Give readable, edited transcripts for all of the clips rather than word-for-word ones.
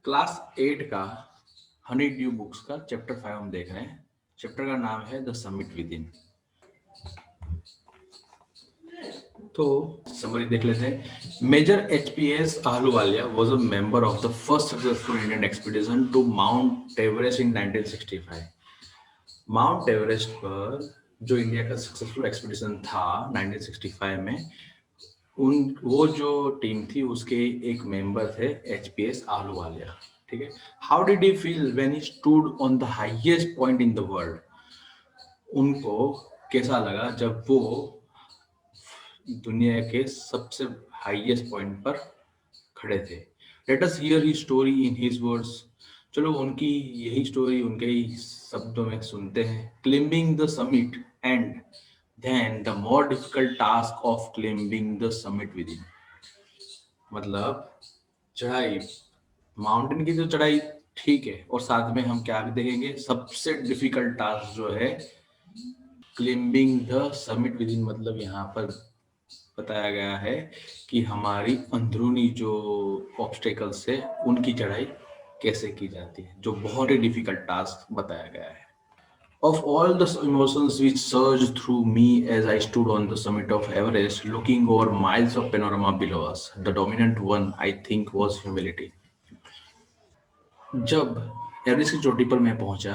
Class 8 का Honey due books का chapter 5 हम देख रहे हैं। चैप्टर का नाम है द समिट विद इन। तो समरी देख लेते हैं। Major HPS Ahluwalia was a member of the first successful Indian expedition to Mount Everest in 1965। Mount Everest पर जो इंडिया का सक्सेसफुल एक्सपीडिशन था 1965 में, उन वो जो टीम थी उसके एक मेंबर थे एचपीएस आहलूवालिया। ठीक है। How did he feel when he stood on the highest point in the world? उनको कैसा लगा जब वो दुनिया के सबसे हाईएस्ट पॉइंट पर खड़े थे? Let us here he story in his words. चलो उनकी यही स्टोरी उनके ही शब्दों में सुनते हैं। Climbing the summit and then the more difficult task of climbing the summit within. मतलब चढ़ाई, माउंटेन की जो चढ़ाई ठीक है, और साथ में हम क्या भी देखेंगे, सबसे डिफिकल्ट टास्क जो है climbing the summit within. मतलब यहाँ पर बताया गया है कि हमारी अंदरूनी जो ऑब्स्टेकल्स है उनकी चढ़ाई कैसे की जाती है, जो बहुत ही डिफिकल्ट टास्क बताया गया है। Of all the emotions which surged through me as I stood on the summit of Everest, looking over miles of panorama below us, the dominant one, I think, was humility. जब Everest की चोटी पर मैं पहुंचा,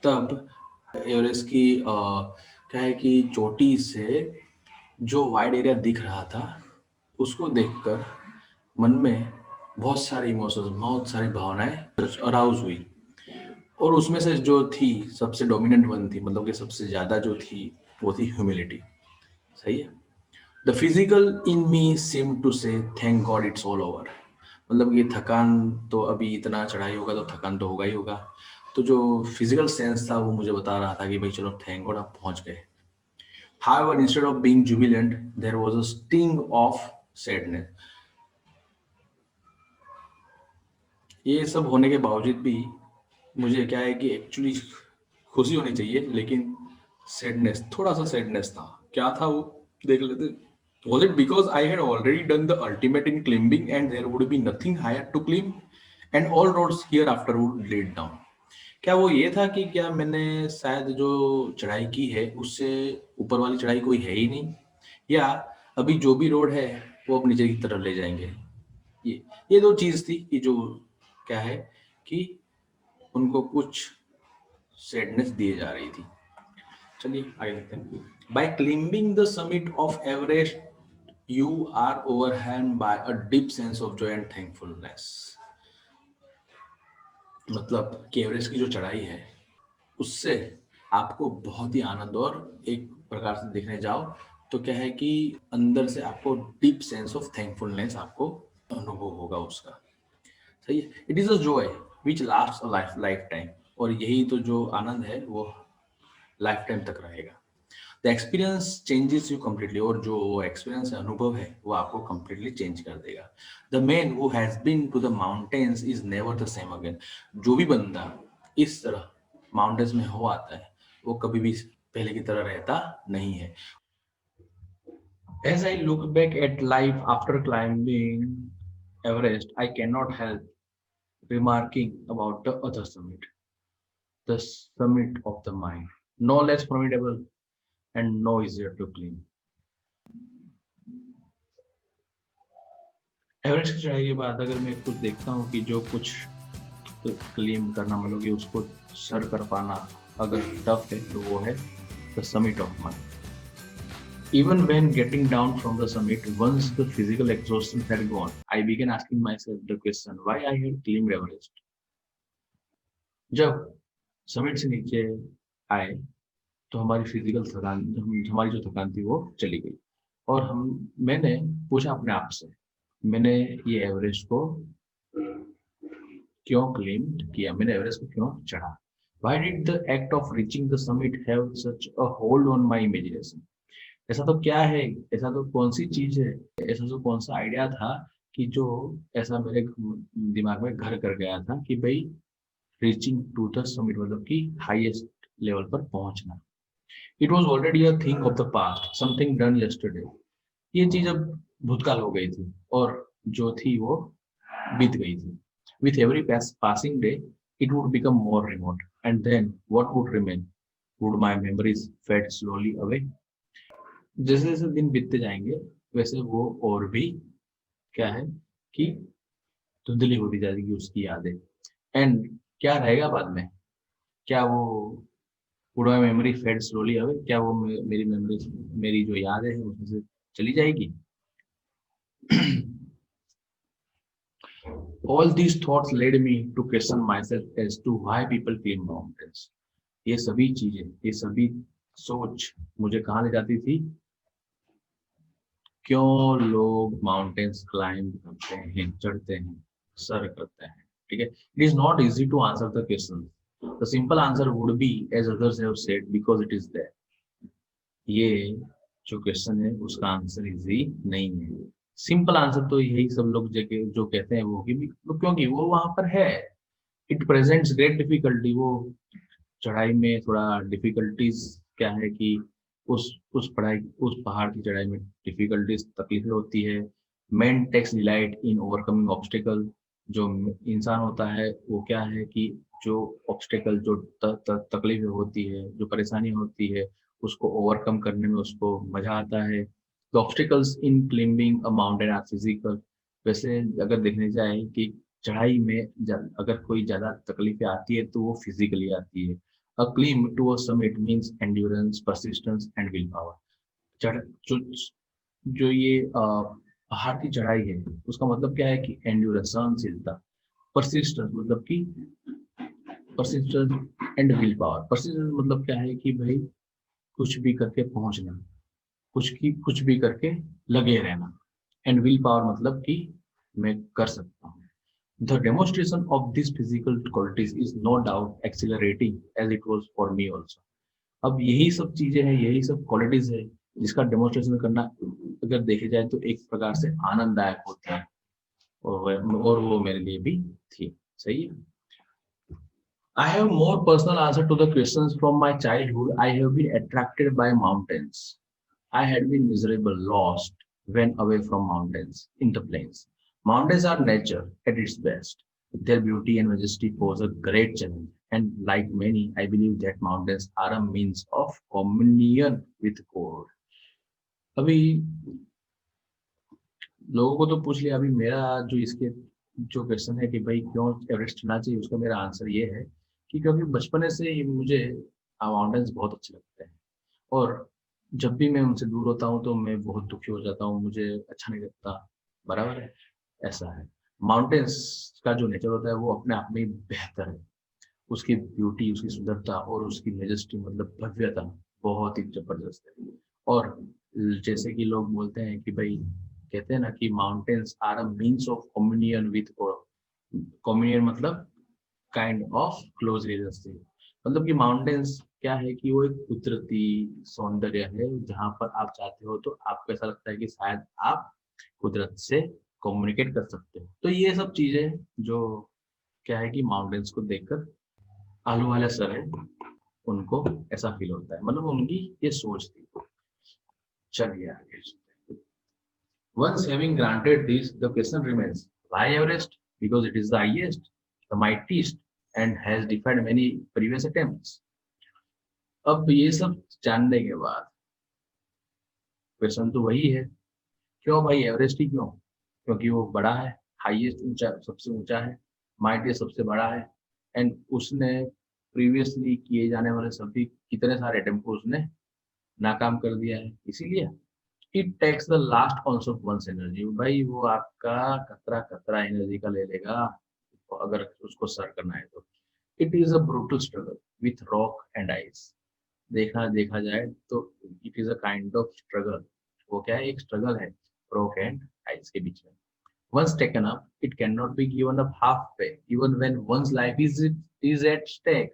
तब Everest की क्या है कि चोटी से जो वाइड एरिया दिख रहा था, उसको देखकर मन में बहुत सारी इमोशंस, बहुत सारी भावनाएं अराउज हुई। और उसमें से जो थी सबसे डोमिनेंट वन थी, मतलब कि सबसे ज्यादा जो थी वो थी ह्यूमिलिटी। सही है। The physical in me seem to say thank God it's all over. मतलब ये थकान तो अभी इतना चढ़ाई होगा तो थकान तो होगा ही होगा। तो जो फिजिकल सेंस था वो मुझे बता रहा था कि भाई चलो थैंक गॉड आप पहुंच गए। However, instead of being jubilant, there was a sting of sadness. ये सब होने के बावजूद भी मुझे क्या है कि एक्चुअली खुशी होनी चाहिए, लेकिन सैडनेस, थोड़ा सा सैडनेस था। क्या था वो, देख लेते। Was it because I had already done the ultimate in climbing and there would be nothing higher to climb and all roads hereafter would lead down? क्या वो ये था कि क्या मैंने शायद जो चढ़ाई की है उससे ऊपर वाली चढ़ाई कोई है ही नहीं, या अभी जो भी रोड है वो अब नीचे की तरफ ले जाएंगे? ये दो चीज थी कि जो क्या है कि उनको कुछ सैडनेस दिए जा रही थी। चलिए आगे देखते हैं। By climbing the summit of Everest you are overhand by a deep sense of joy and thankfulness. मतलब कि एवरेस्ट की जो चढ़ाई है उससे आपको बहुत ही आनंद, और एक प्रकार से देखने जाओ तो क्या है कि अंदर से आपको डीप सेंस ऑफ थैंकफुलनेस आपको अनुभव होगा उसका। सही है। It is a joy which last a life time. और यही तो जो आनंद है वो लाइफ टाइम तक रहेगा। The experience changes you completely. और जो एक्सपीरियंस है, अनुभव है, वो आपको कम्प्लीटली चेंज कर देगा। The man who has been to the mountains is never the same again. जो भी बंदा इस तरह माउंटेन्स में हो आता है वो कभी भी पहले की तरह रहता नहीं है। As I look back at life after climbing Everest, I cannot help remarking about the other summit, the summit of the mind, no less formidable and no easier to climb. Everest की चढ़ाई के बाद अगर मैं कुछ देखता हूँ कि जो कुछ क्लेम करना, मतलब कि उसको सर कर पाना अगर टफ है, तो वो है the summit of mind. Even when getting down from the summit, once the physical exhaustion had gone, I began asking myself the question why I had climbed Everest. जब समिट से नीचे आए तो हमारी फिजिकल थकान, हमारी जो थकान थी वो चली गई। और मैंने पूछा अपने आप से, मैंने ये एवरेस्ट को क्यों क्लेम किया, मैंने एवरेस्ट को क्यों चढ़ा? Why did the act of reaching the summit have such a hold on my imagination? ऐसा तो क्या है, ऐसा तो कौन सी चीज है, ऐसा तो कौन सा आइडिया था कि जो ऐसा मेरे दिमाग में घर कर गया था कि भाई रीचिंग टू द समिट, मतलब कि हाईएस्ट लेवल पर पहुंचना। It was already a thing of the past, something done yesterday. ये चीज अब भूतकाल हो गई थी और जो थी वो बीत गई थी। With every passing day, it would become more remote. And then what would remain? Would my memories fade slowly away? जैसे जैसे दिन बीतते जाएंगे वैसे वो और भी क्या है कि धुंधली होती जाएगी उसकी यादें। एंड क्या रहेगा बाद में? क्या वो would my memory fade slowly away? क्या वो मेरी मेमोरी, मेरी जो याद है उसमें से चली जाएगी? All these thoughts led me to question myself as to why people climb mountains. ये सभी चीजें, ये सभी सोच मुझे कहाँ ले जाती थी? क्यों लोग माउंटेन्स क्लाइंब करते हैं, चढ़ते हैं, सर करते हैं? ठीक है, it is not easy to answer the question. The simple answer would be as others have said because it is there. ये जो क्वेश्चन है उसका आंसर इजी नहीं है. सिंपल आंसर तो यही सब लोग जो कहते हैं वो कि क्योंकि वो वहां पर है. It presents great difficulty. वो चढ़ाई में थोड़ा डिफिकल्टीज क्या है कि उस पहाड़ की चढ़ाई में डिफिकल्टीज, तकलीफें होती है. Man takes delight in overcoming obstacle. जो इंसान होता है वो क्या है कि जो ऑब्स्टेकल, जो तकलीफें होती है, जो परेशानी होती है, उसको ओवरकम करने में उसको मजा आता है. The obstacles in climbing a mountain are physical. वैसे अगर देखने जाए कि चढ़ाई में अगर कोई ज्यादा तकलीफें आती है तो वो फिजिकली आती है. A climb to a summit means endurance, persistence and willpower. चढ़ जो जो ये पहाड़ की चढ़ाई है उसका मतलब क्या है कि एंड्योरेंस, सहनशीलता. परसिस्टेंस मतलब कि persistence and will power. Persistence मतलब क्या है कि भाई कुछ भी करके पहुंचना, कुछ भी करके लगे रहना. एंड विल पावर मतलब कि मैं कर सकता हूँ. The demonstration of these physical qualities is no doubt exhilarating as it was for me also. अब यही सब चीजें हैं, यही सब क्वालिटीज है जिसका डेमोन्स्ट्रेशन करना अगर देखे जाए तो एक प्रकार से आनंददायक होता है. और वो मेरे लिए भी थी. सही है. I have more personal answer to the questions from my childhood. I have been attracted by mountains. I had been miserable, lost when away from mountains in the plains. Mountains are nature at its best. Their beauty and majesty pose a great challenge. And like many, I believe that mountains are a means of communion with God. अभी लोगों को तो पूछ लिया. अभी मेरा जो इसके जो क्वेश्चन है कि भाई क्यों एवरेस्ट चढ़ना चाहिए, उसका मेरा आंसर ये है कि क्योंकि बचपन से ही मुझे माउंटेन्स बहुत अच्छे लगते हैं. और जब भी मैं उनसे दूर होता हूँ तो मैं बहुत दुखी हो जाता हूँ, मुझे अच्छा नहीं लगता. बराबर है, ऐसा है. माउंटेन्स का जो नेचर होता है वो अपने आप में ही बेहतर है. उसकी ब्यूटी, उसकी सुंदरता और उसकी मेजेस्टी मतलब भव्यता बहुत ही जबरदस्त है. और जैसे कि लोग बोलते हैं कि भाई कहते हैं ना कि mountains are a means of communion with God. Communion मतलब काइंड ऑफ क्लोज रिलेशनशिप. मतलब कि माउंटेन्स क्या है कि वो एक कुदरती सौंदर्य है जहां पर आप जाते हो तो आपको ऐसा लगता है कि शायद आप कुदरत से कम्युनिकेट कर सकते हो. तो ये सब चीजें जो क्या है कि माउंटेन्स को देखकर आलू वाले सर है उनको ऐसा फील होता है, मतलब उनकी ये सोच थी. चलिए आगे. Once having granted this, the question remains, why Everest? Because it is the highest, the mightiest, and has defied many previous attempts. अब ये सब जानने के बाद क्वेश्चन तो वही है, क्यों भाई एवरेस्ट ही क्यों? क्योंकि वो बड़ा है, हाईएस्ट, ऊंचा, सबसे ऊंचा है. माइटिएस्ट सबसे बड़ा है. एंड उसने प्रीवियसली किए जाने वाले सभी कितने सारे अटेम्प्ट को उसने नाकाम कर दिया है. इसीलिए it takes the last also of one's energy. भाई वो आपका कतरा कतरा एनर्जी का ले लेगा अगर उसको सर करना है तो. It is a brutal struggle with rock and ice. देखा जाए तो it is a kind of struggle. वो क्या है, एक स्ट्रगल है रॉक एंड आइस के बीच में. Once taken up, it cannot be given up halfway, even when one's life is at stake.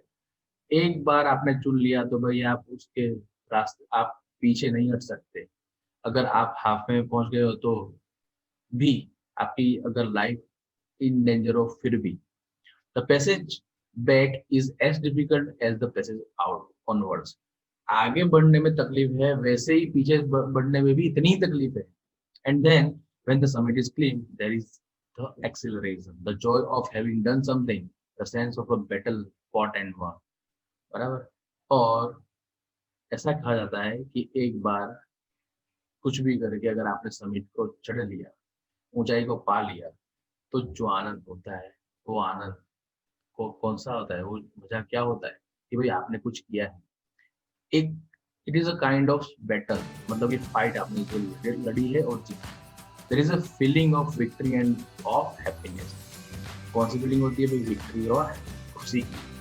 एक बार आपने चुन लिया तो भाई आप उसके रास्ते, आप पीछे नहीं हट सकते. अगर आप हाफ में पहुंच गए हो तो भी आपकी अगर लाइफ इन डेंजर हो फिर भी the passage back is as difficult as the passage out onwards. आगे बढ़ने में तकलीफ है वैसे ही पीछे बढ़ने में भी इतनी तकलीफ है. And then when the summit is clean there is the acceleration, the joy of having done something, the sense of a battle fought and won. बराबर। और ऐसा कहा जाता है कि एक बार कुछ भी करके अगर आपने समिट को चढ़ लिया, ऊंचाई को पा लिया, तो जो आनंद होता है, वो आनंद को कौन सा होता है, वो मजा क्या होता है कि भाई आपने कुछ किया है। एक it is a kind of battle, मतलब ये फाइट आपने जो लड़ी है और जीती। There is a feeling of victory and of happiness. कौन सी फीलिंग होती है भाई? विक्ट्री और खुशी की।